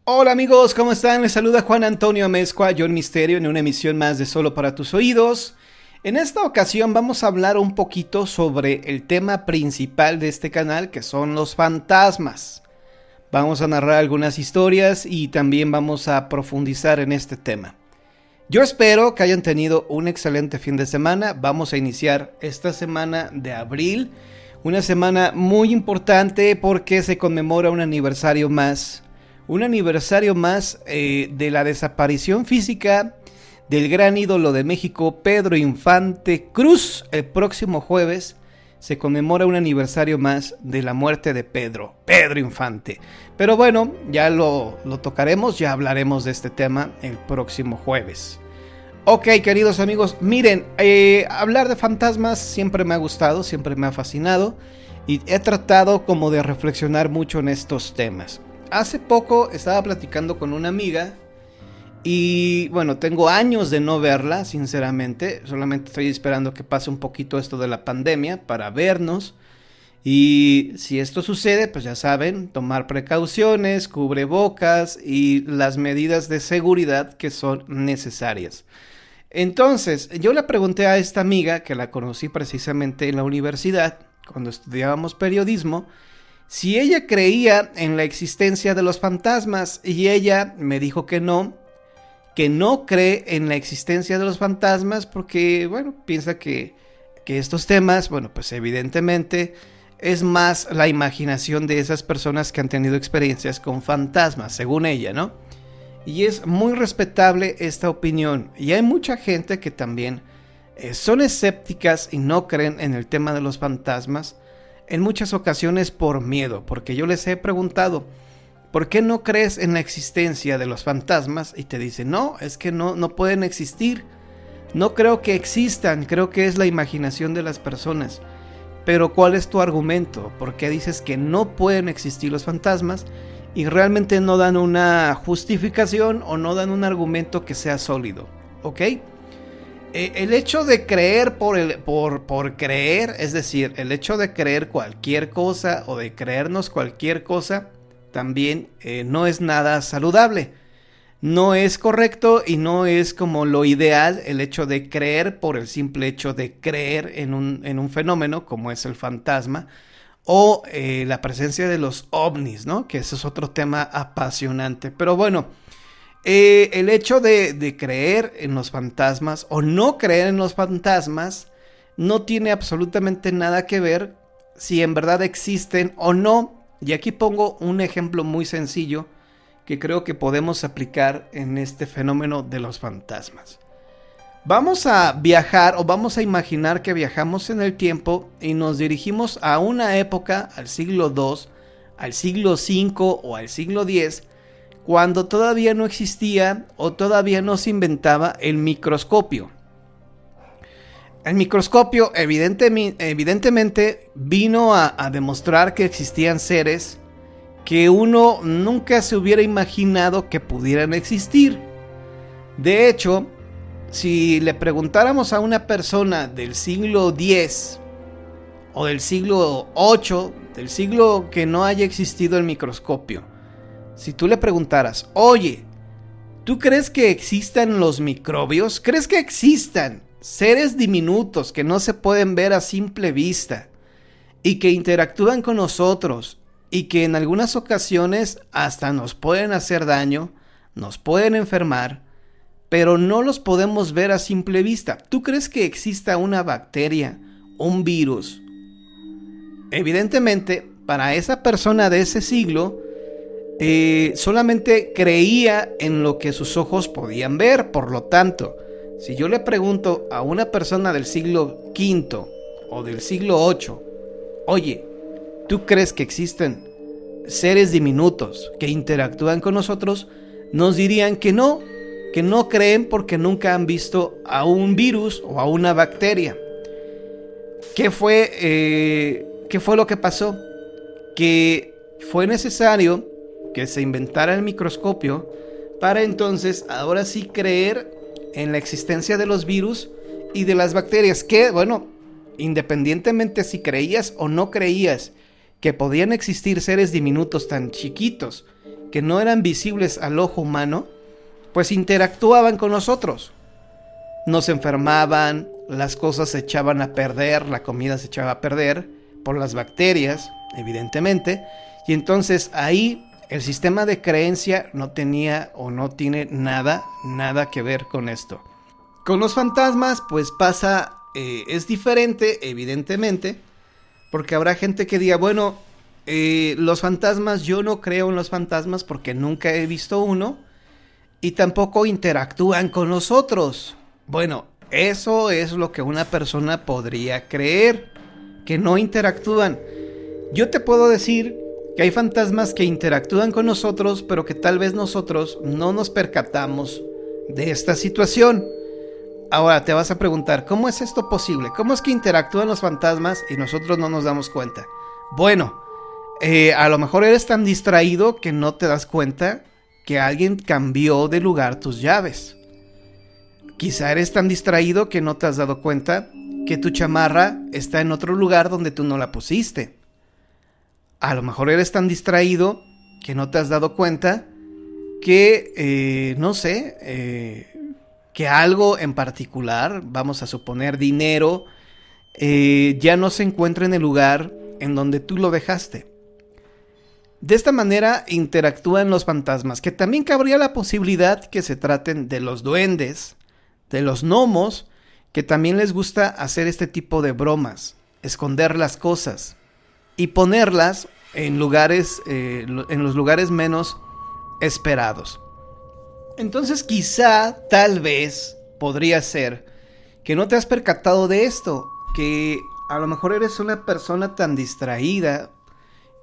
Hola amigos, ¿cómo están? Les saluda Juan Antonio Amezcua, Yo el Misterio, en una emisión más de Solo para tus oídos. En esta ocasión vamos a hablar un poquito sobre el tema principal de este canal, que son los fantasmas. Vamos a narrar algunas historias y también vamos a profundizar en este tema. Yo espero que hayan tenido un excelente fin de semana. Vamos a iniciar esta semana de abril, una semana muy importante porque se conmemora un aniversario más. Un aniversario más de la desaparición física del gran ídolo de México, Pedro Infante Cruz. El próximo jueves se conmemora un aniversario más de la muerte de Pedro Infante. Pero bueno, ya lo tocaremos, ya hablaremos de este tema el próximo jueves. Ok, queridos amigos, miren, hablar de fantasmas siempre me ha gustado, siempre me ha fascinado y he tratado como de reflexionar mucho en estos temas. Hace poco estaba platicando con una amiga y bueno, tengo años de no verla, sinceramente. Solamente estoy esperando que pase un poquito esto de la pandemia para vernos. Y si esto sucede, pues ya saben, tomar precauciones, cubrebocas y las medidas de seguridad que son necesarias. Entonces, yo le pregunté a esta amiga, que la conocí precisamente en la universidad, cuando estudiábamos periodismo, si ella creía en la existencia de los fantasmas, y ella me dijo que no cree en la existencia de los fantasmas porque, bueno, piensa que estos temas, bueno, pues evidentemente es más la imaginación de esas personas que han tenido experiencias con fantasmas, según ella, ¿no? Y es muy respetable esta opinión, y hay mucha gente que también son escépticas y no creen en el tema de los fantasmas, en muchas ocasiones por miedo, porque yo les he preguntado, ¿por qué no crees en la existencia de los fantasmas? Y te dicen, no, es que no pueden existir. No creo que existan, creo que es la imaginación de las personas. Pero ¿cuál es tu argumento? ¿Por qué dices que no pueden existir los fantasmas? Y realmente no dan una justificación o no dan un argumento que sea sólido, ¿ok? El hecho de creer por creer, es decir, el hecho de creer cualquier cosa o de creernos cualquier cosa, también no es nada saludable. No es correcto y no es como lo ideal el hecho de creer por el simple hecho de creer en un fenómeno como es el fantasma o la presencia de los ovnis, ¿no? Que ese es otro tema apasionante. Pero bueno, el hecho de creer en los fantasmas o no creer en los fantasmas no tiene absolutamente nada que ver si en verdad existen o no. Y aquí pongo un ejemplo muy sencillo que creo que podemos aplicar en este fenómeno de los fantasmas. Vamos a viajar o vamos a imaginar que viajamos en el tiempo y nos dirigimos a una época, al siglo II, al siglo V o al siglo X, cuando todavía no existía o todavía no se inventaba el microscopio. El microscopio evidentemente vino a demostrar que existían seres que uno nunca se hubiera imaginado que pudieran existir. De hecho, si le preguntáramos a una persona del siglo X o del siglo VIII, del siglo que no haya existido el microscopio, si tú le preguntaras, oye, ¿tú crees que existan los microbios? ¿Crees que existan seres diminutos que no se pueden ver a simple vista y que interactúan con nosotros y que en algunas ocasiones hasta nos pueden hacer daño, nos pueden enfermar, pero no los podemos ver a simple vista? ¿Tú crees que exista una bacteria, un virus? Evidentemente, para esa persona de ese siglo, solamente creía en lo que sus ojos podían ver. Por lo tanto, si yo le pregunto a una persona del siglo V o del siglo VIII, oye, ¿tú crees que existen seres diminutos que interactúan con nosotros? Nos dirían que no creen porque nunca han visto a un virus o a una bacteria. ¿Qué fue lo que pasó? Que fue necesario que se inventara el microscopio para entonces ahora sí creer en la existencia de los virus y de las bacterias, que bueno, independientemente si creías o no creías que podían existir seres diminutos tan chiquitos que no eran visibles al ojo humano, pues interactuaban con nosotros. Nos enfermaban, las cosas se echaban a perder, la comida se echaba a perder por las bacterias, evidentemente, y entonces ahí el sistema de creencia no tenía o no tiene nada que ver con esto. Con los fantasmas pues pasa, es diferente, evidentemente, porque habrá gente que diga, bueno, los fantasmas, yo no creo en los fantasmas porque nunca he visto uno y tampoco interactúan con nosotros. Bueno, eso es lo que una persona podría creer, que no interactúan. Yo te puedo decir que hay fantasmas que interactúan con nosotros, pero que tal vez nosotros no nos percatamos de esta situación. Ahora te vas a preguntar, ¿cómo es esto posible? ¿Cómo es que interactúan los fantasmas y nosotros no nos damos cuenta? Bueno, a lo mejor eres tan distraído que no te das cuenta que alguien cambió de lugar tus llaves. Quizá eres tan distraído que no te has dado cuenta que tu chamarra está en otro lugar donde tú no la pusiste. A lo mejor eres tan distraído que no te has dado cuenta que, no sé, que algo en particular, vamos a suponer dinero, ya no se encuentra en el lugar en donde tú lo dejaste. De esta manera interactúan los fantasmas, que también cabría la posibilidad que se traten de los duendes, de los gnomos, que también les gusta hacer este tipo de bromas, esconder las cosas y ponerlas en lugares, en los lugares menos esperados. Entonces quizá, tal vez, podría ser que no te has percatado de esto, que a lo mejor eres una persona tan distraída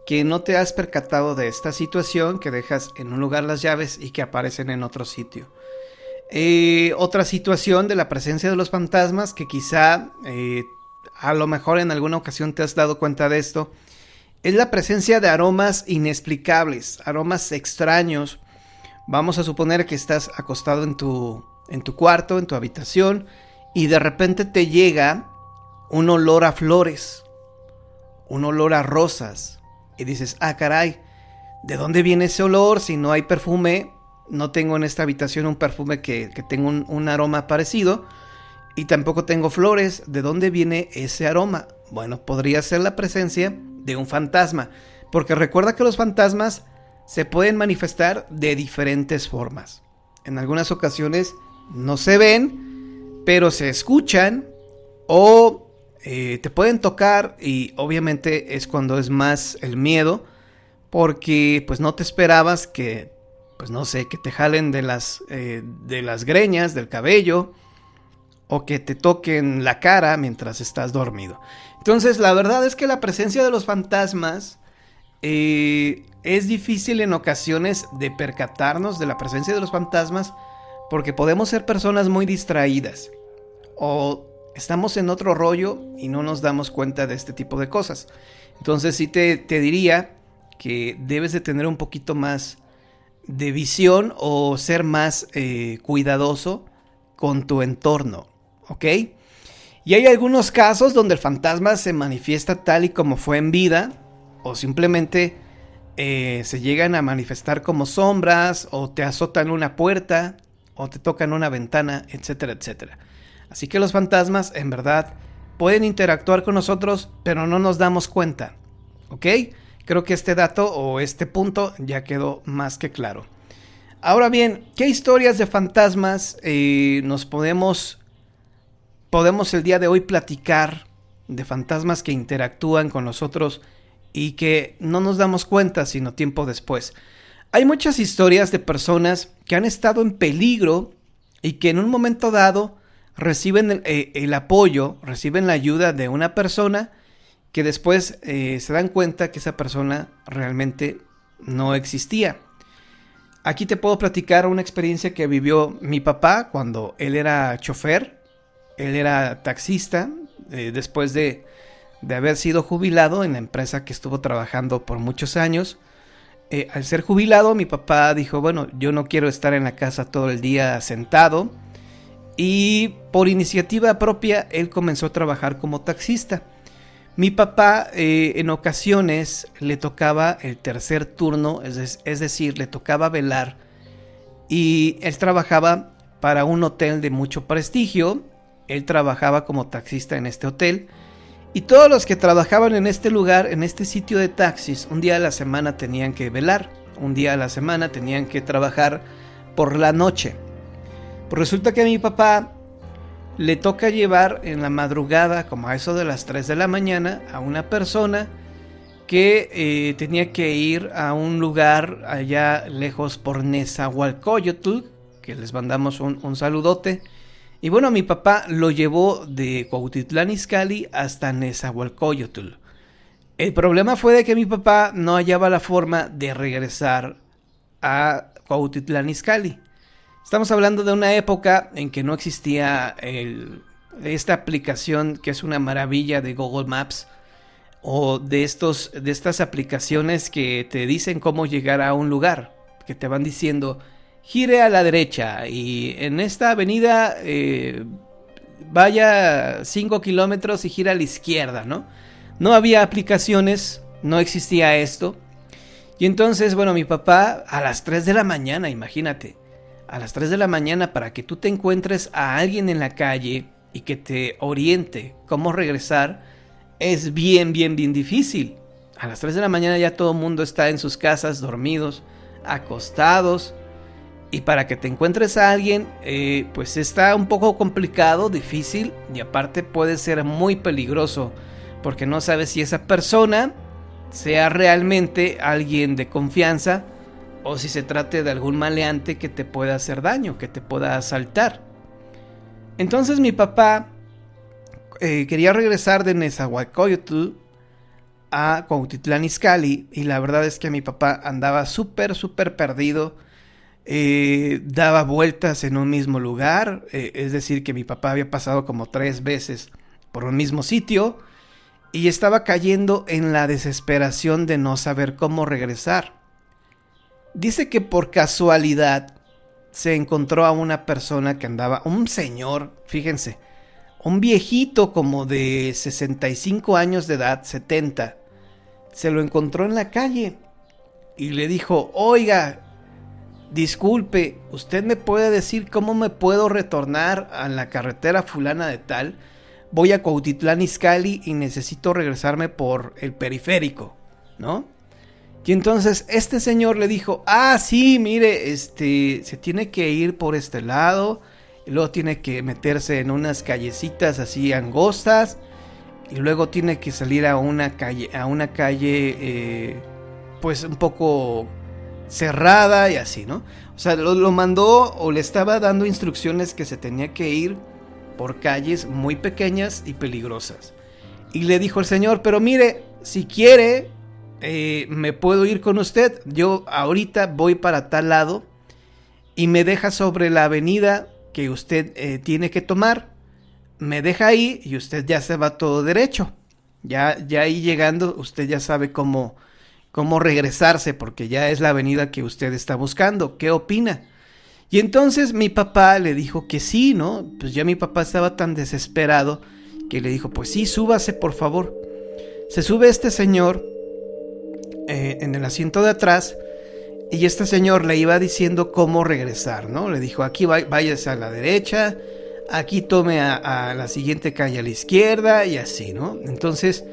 que no te has percatado de esta situación, que dejas en un lugar las llaves y que aparecen en otro sitio. Otra situación de la presencia de los fantasmas, que quizá a lo mejor en alguna ocasión te has dado cuenta de esto, es la presencia de aromas inexplicables, aromas extraños. Vamos a suponer que estás acostado en tu cuarto, en tu habitación, y de repente te llega un olor a flores, un olor a rosas, y dices, ah caray, ¿de dónde viene ese olor? Si no hay perfume, no tengo en esta habitación un perfume que tenga un aroma parecido, y tampoco tengo flores, ¿de dónde viene ese aroma? Bueno, podría ser la presencia de un fantasma, porque recuerda que los fantasmas se pueden manifestar de diferentes formas. En algunas ocasiones no se ven, pero se escuchan o te pueden tocar, y obviamente es cuando es más el miedo, porque pues no te esperabas que, pues no sé, que te jalen de las greñas, del cabello, o que te toquen la cara mientras estás dormido. Entonces la verdad es que la presencia de los fantasmas es difícil en ocasiones de percatarnos de la presencia de los fantasmas, porque podemos ser personas muy distraídas o estamos en otro rollo y no nos damos cuenta de este tipo de cosas. Entonces sí te diría que debes de tener un poquito más de visión o ser más cuidadoso con tu entorno, ¿ok? Y hay algunos casos donde el fantasma se manifiesta tal y como fue en vida, o simplemente se llegan a manifestar como sombras, o te azotan una puerta, o te tocan una ventana, etcétera, etcétera. Así que los fantasmas, en verdad, pueden interactuar con nosotros, pero no nos damos cuenta, ¿ok? Creo que este dato o este punto ya quedó más que claro. Ahora bien, ¿qué historias de fantasmas nos podemos el día de hoy platicar de fantasmas que interactúan con nosotros y que no nos damos cuenta sino tiempo después? Hay muchas historias de personas que han estado en peligro y que en un momento dado reciben el apoyo, reciben la ayuda de una persona que después se dan cuenta que esa persona realmente no existía. Aquí te puedo platicar una experiencia que vivió mi papá cuando él era chofer. Él era taxista, después de haber sido jubilado en la empresa que estuvo trabajando por muchos años. Al ser jubilado, mi papá dijo, bueno, yo no quiero estar en la casa todo el día sentado. Y por iniciativa propia, él comenzó a trabajar como taxista. Mi papá en ocasiones le tocaba el tercer turno, es decir, le tocaba velar, y él trabajaba para un hotel de mucho prestigio. Él trabajaba como taxista en este hotel, y todos los que trabajaban en este lugar, en este sitio de taxis, un día a la semana tenían que velar, un día a la semana tenían que trabajar por la noche. Pues resulta que a mi papá le toca llevar en la madrugada, como a eso de las 3 de la mañana, a una persona que tenía que ir a un lugar allá lejos por Nezahualcóyotl, que les mandamos un saludote. Y bueno, mi papá lo llevó de Cuautitlán Izcalli hasta Nezahualcóyotl. El problema fue de que mi papá no hallaba la forma de regresar a Cuautitlán Izcalli. Estamos hablando de una época en que no existía esta aplicación que es una maravilla de Google Maps, o de estas aplicaciones que te dicen cómo llegar a un lugar, que te van diciendo gire a la derecha y en esta avenida vaya 5 kilómetros y gira a la izquierda, ¿no? No había aplicaciones, no existía esto. Y entonces, bueno, mi papá a las 3 de la mañana, imagínate, a las 3 de la mañana, para que tú te encuentres a alguien en la calle y que te oriente cómo regresar, es bien difícil. A las 3 de la mañana ya todo el mundo está en sus casas, dormidos, acostados. Y para que te encuentres a alguien, pues está un poco complicado, difícil, y aparte puede ser muy peligroso, porque no sabes si esa persona sea realmente alguien de confianza, o si se trate de algún maleante que te pueda hacer daño, que te pueda asaltar. Entonces mi papá quería regresar de Nezahualcóyotl a Cuautitlán Izcalli, y la verdad es que mi papá andaba súper perdido. Daba vueltas en un mismo lugar, es decir, que mi papá había pasado como 3 veces por un mismo sitio, y estaba cayendo en la desesperación de no saber cómo regresar. Dice que por casualidad se encontró a una persona que andaba, un señor, fíjense, un viejito como de 65 años de edad, 70, se lo encontró en la calle y le dijo: oiga, disculpe, ¿usted me puede decir cómo me puedo retornar a la carretera fulana de tal? Voy a Cuautitlán Izcalli y necesito regresarme por el periférico, ¿no? Y entonces este señor le dijo: ah, sí, mire, se tiene que ir por este lado, y luego tiene que meterse en unas callecitas así angostas, y luego tiene que salir a una calle pues un poco cerrada y así, ¿no? O sea, lo mandó, o le estaba dando instrucciones que se tenía que ir por calles muy pequeñas y peligrosas. Y le dijo el señor: pero mire, si quiere, me puedo ir con usted. Yo ahorita voy para tal lado y me deja sobre la avenida que usted tiene que tomar. Me deja ahí y usted ya se va todo derecho. Ya ahí llegando, usted ya sabe cómo regresarse, porque ya es la avenida que usted está buscando. ¿Qué opina? Y entonces mi papá le dijo que sí, ¿no? Pues ya mi papá estaba tan desesperado que le dijo: pues sí, súbase por favor. Se sube este señor en el asiento de atrás, y este señor le iba diciendo cómo regresar, ¿no? Le dijo: aquí váyase a la derecha, aquí tome a la siguiente calle a la izquierda, y así, ¿no? Entonces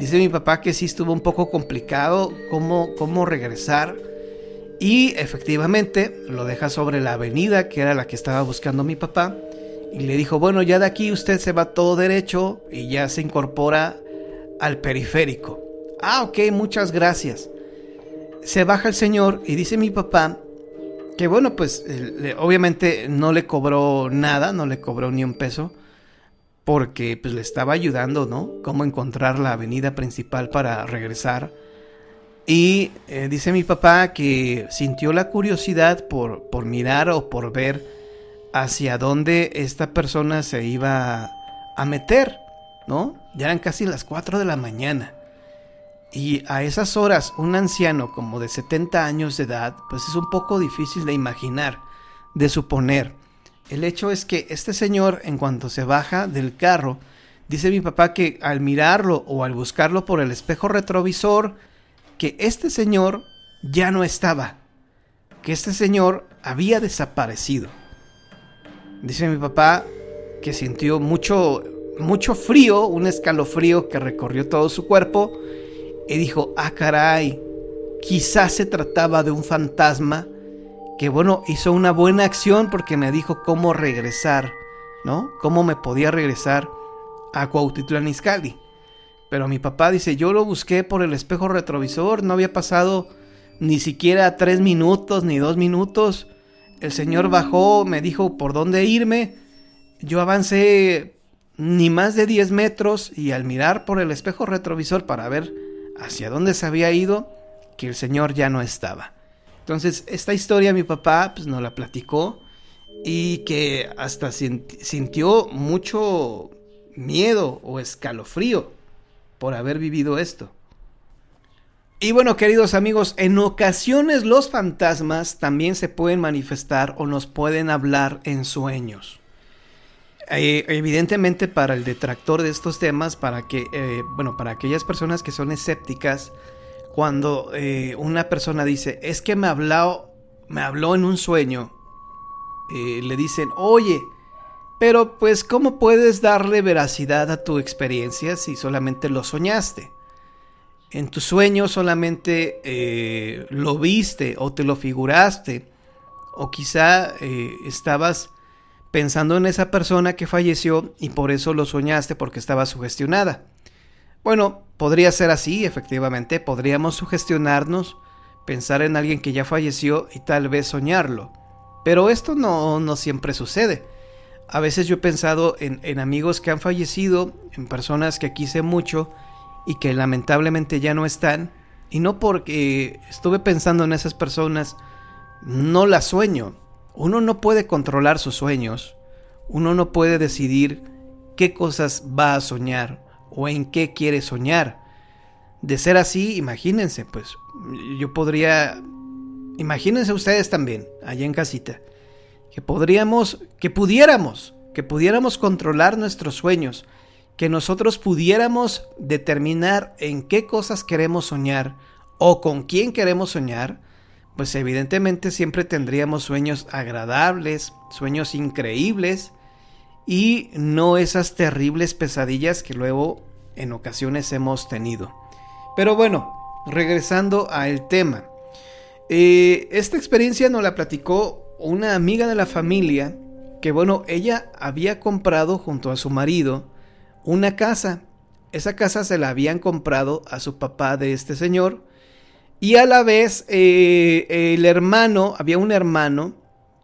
dice mi papá que sí estuvo un poco complicado cómo regresar, y efectivamente lo deja sobre la avenida que era la que estaba buscando mi papá, y le dijo: bueno, ya de aquí usted se va todo derecho y ya se incorpora al periférico. Ah, ok, muchas gracias. Se baja el señor y dice mi papá que bueno, pues obviamente no le cobró nada, no le cobró ni un peso, porque pues le estaba ayudando, ¿no? Cómo encontrar la avenida principal para regresar. Y dice mi papá que sintió la curiosidad por mirar o por ver hacia dónde esta persona se iba a meter, ¿no? Ya eran casi las 4 de la mañana. Y a esas horas, un anciano como de 70 años de edad, pues es un poco difícil de imaginar, de suponer. El hecho es que este señor, en cuanto se baja del carro, Dice mi papá que al mirarlo o al buscarlo por el espejo retrovisor, que este señor ya no estaba, que este señor había desaparecido. Dice mi papá que sintió mucho frío, un escalofrío que recorrió todo su cuerpo y dijo, ah caray, quizás se trataba de un fantasma que hizo una buena acción porque me dijo cómo regresar, ¿no? Cómo me podía regresar a Cuautitlán Izcalli. Pero mi papá dice, yo lo busqué por el espejo retrovisor, no había pasado ni siquiera 3 minutos ni 2 minutos. El señor bajó, me dijo por dónde irme. Yo avancé ni más de 10 metros y al mirar por el espejo retrovisor para ver hacia dónde se había ido, que el señor ya no estaba. Entonces esta historia mi papá pues nos la platicó y que hasta sintió mucho miedo o escalofrío por haber vivido esto. Y bueno, queridos amigos, en ocasiones los fantasmas también se pueden manifestar o nos pueden hablar en sueños. Evidentemente para el detractor de estos temas, para aquellas personas que son escépticas, cuando una persona dice, es que me habló en un sueño, le dicen, oye, pero pues ¿cómo puedes darle veracidad a tu experiencia si solamente lo soñaste? En tu sueño solamente lo viste o te lo figuraste, o quizá estabas pensando en esa persona que falleció y por eso lo soñaste porque estaba sugestionada. Bueno, podría ser así, efectivamente, podríamos sugestionarnos, pensar en alguien que ya falleció y tal vez soñarlo, pero esto no siempre sucede. A veces yo he pensado en amigos que han fallecido, en personas que quise mucho y que lamentablemente ya no están, y no porque estuve pensando en esas personas, no las sueño. Uno no puede controlar sus sueños, uno no puede decidir qué cosas va a soñar o en qué quiere soñar. De ser así, imagínense, pues imagínense ustedes también, allá en casita, que pudiéramos controlar nuestros sueños, que nosotros pudiéramos determinar en qué cosas queremos soñar o con quién queremos soñar, pues evidentemente siempre tendríamos sueños agradables, sueños increíbles y no esas terribles pesadillas que luego en ocasiones hemos tenido. Pero bueno, regresando al tema, esta experiencia nos la platicó una amiga de la familia que ella había comprado junto a su marido una casa. Esa casa se la habían comprado a su papá de este señor y a la vez había un hermano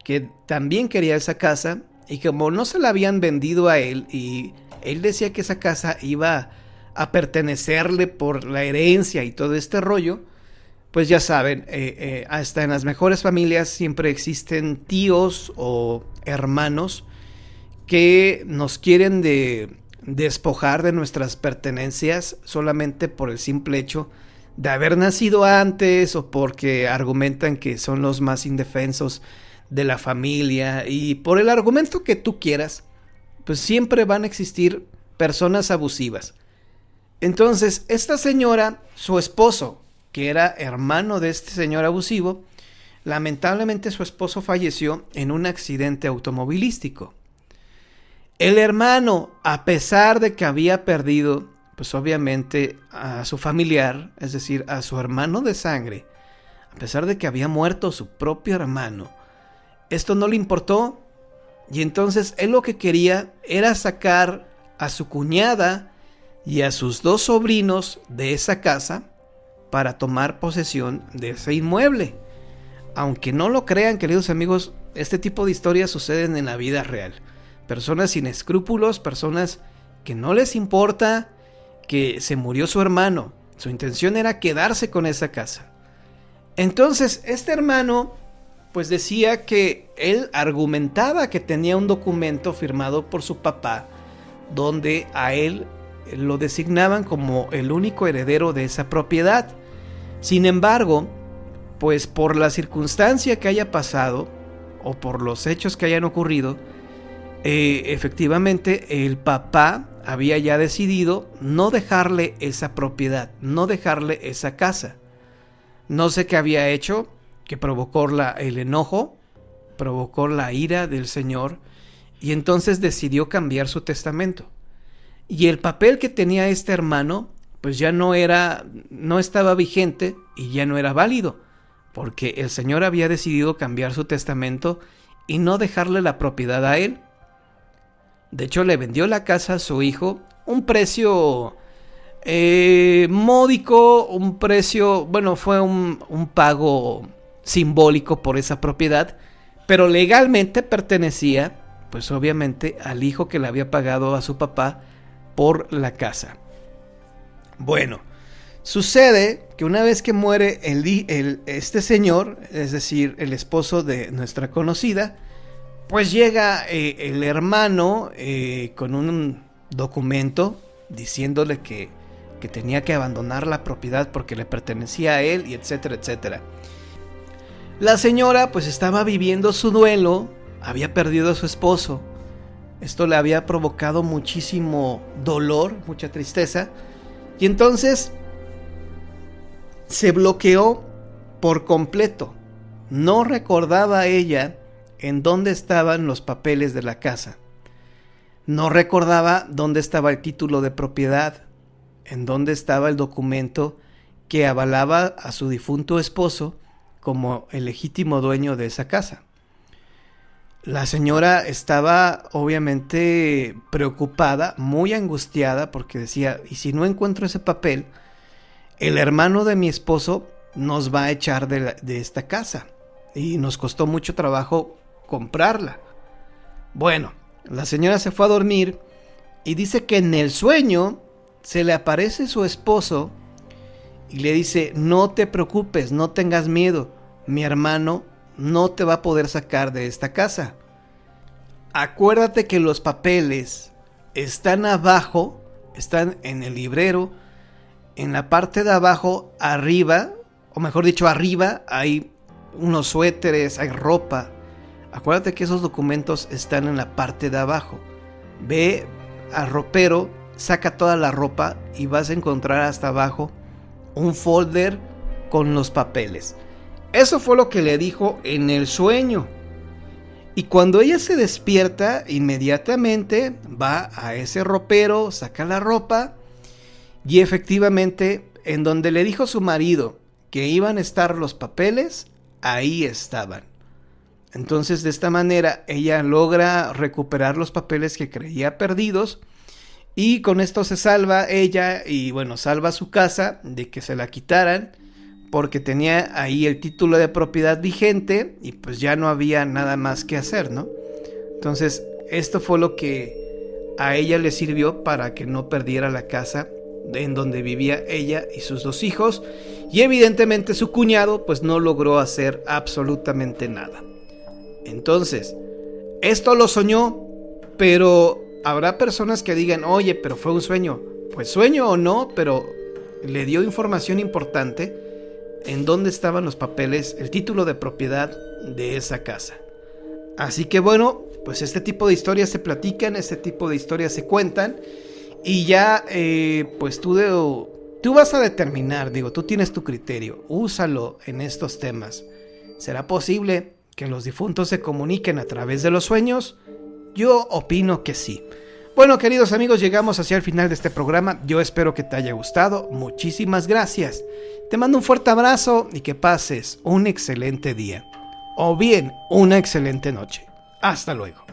que también quería esa casa y como no se la habían vendido a él y él decía que esa casa iba a pertenecerle por la herencia y todo este rollo, pues ya saben, hasta en las mejores familias siempre existen tíos o hermanos que nos quieren despojar de nuestras pertenencias solamente por el simple hecho de haber nacido antes o porque argumentan que son los más indefensos de la familia y por el argumento que tú quieras, pues siempre van a existir personas abusivas. Entonces, esta señora, su esposo, que era hermano de este señor abusivo, lamentablemente su esposo falleció en un accidente automovilístico. El hermano, a pesar de que había perdido, pues obviamente a su familiar, es decir, a su hermano de sangre, a pesar de que había muerto su propio hermano, esto no le importó y entonces él lo que quería era sacar a su cuñada y a sus 2 sobrinos de esa casa para tomar posesión de ese inmueble. Aunque no lo crean, queridos amigos, este tipo de historias suceden en la vida real. Personas sin escrúpulos, personas que no les importa que se murió su hermano. Su intención era quedarse con esa casa. Entonces, este hermano pues decía que él argumentaba que tenía un documento firmado por su papá donde a él lo designaban como el único heredero de esa propiedad. Sin embargo, pues por la circunstancia que haya pasado o por los hechos que hayan ocurrido, efectivamente el papá había ya decidido no dejarle esa propiedad, no dejarle esa casa. No sé qué había hecho, que provocó el enojo, provocó la ira del Señor, y entonces decidió cambiar su testamento. Y el papel que tenía este hermano, pues ya no estaba vigente y ya no era válido, porque el Señor había decidido cambiar su testamento y no dejarle la propiedad a él. De hecho, le vendió la casa a su hijo, un precio módico, un precio, bueno, fue un pago simbólico por esa propiedad, pero legalmente pertenecía, pues obviamente, al hijo que le había pagado a su papá por la casa. Bueno, sucede que una vez que muere este señor, es decir, el esposo de nuestra conocida, pues llega el hermano con un documento diciéndole que tenía que abandonar la propiedad porque le pertenecía a él, y etcétera, etcétera. La señora pues estaba viviendo su duelo, había perdido a su esposo. Esto le había provocado muchísimo dolor, mucha tristeza, y entonces se bloqueó por completo. No recordaba ella en dónde estaban los papeles de la casa. No recordaba dónde estaba el título de propiedad, en dónde estaba el documento que avalaba a su difunto esposo como el legítimo dueño de esa casa. La señora estaba obviamente preocupada, muy angustiada, porque decía, ¿y si no encuentro ese papel? El hermano de mi esposo nos va a echar de esta casa, y nos costó mucho trabajo comprarla. Bueno, la señora se fue a dormir y dice que en el sueño se le aparece su esposo y le dice, no te preocupes, no tengas miedo, mi hermano no te va a poder sacar de esta casa. Acuérdate que los papeles están abajo, están en el librero, en la parte de abajo, arriba, o mejor dicho, arriba hay unos suéteres, hay ropa. Acuérdate que esos documentos están en la parte de abajo. Ve al ropero, saca toda la ropa y vas a encontrar hasta abajo un folder con los papeles. Eso fue lo que le dijo en el sueño. Y cuando ella se despierta, inmediatamente va a ese ropero, saca la ropa, y efectivamente, en donde le dijo su marido que iban a estar los papeles, ahí estaban. Entonces, de esta manera, ella logra recuperar los papeles que creía perdidos, y con esto se salva ella y, bueno, salva su casa de que se la quitaran, porque tenía ahí el título de propiedad vigente y pues ya no había nada más que hacer, ¿no? Entonces, esto fue lo que a ella le sirvió para que no perdiera la casa en donde vivía ella y sus dos hijos, y evidentemente su cuñado pues no logró hacer absolutamente nada. Entonces, esto lo soñó, pero habrá personas que digan, oye, pero fue un sueño. Pues sueño o no, pero le dio información importante en dónde estaban los papeles, el título de propiedad de esa casa. Así que bueno, pues este tipo de historias se platican, este tipo de historias se cuentan, y ya pues tú vas a determinar, tú tienes tu criterio, úsalo en estos temas. ¿Será posible que los difuntos se comuniquen a través de los sueños? Yo opino que sí. Bueno, queridos amigos, llegamos hacia el final de este programa. Yo espero que te haya gustado. Muchísimas gracias. Te mando un fuerte abrazo y que pases un excelente día. O bien, una excelente noche. Hasta luego.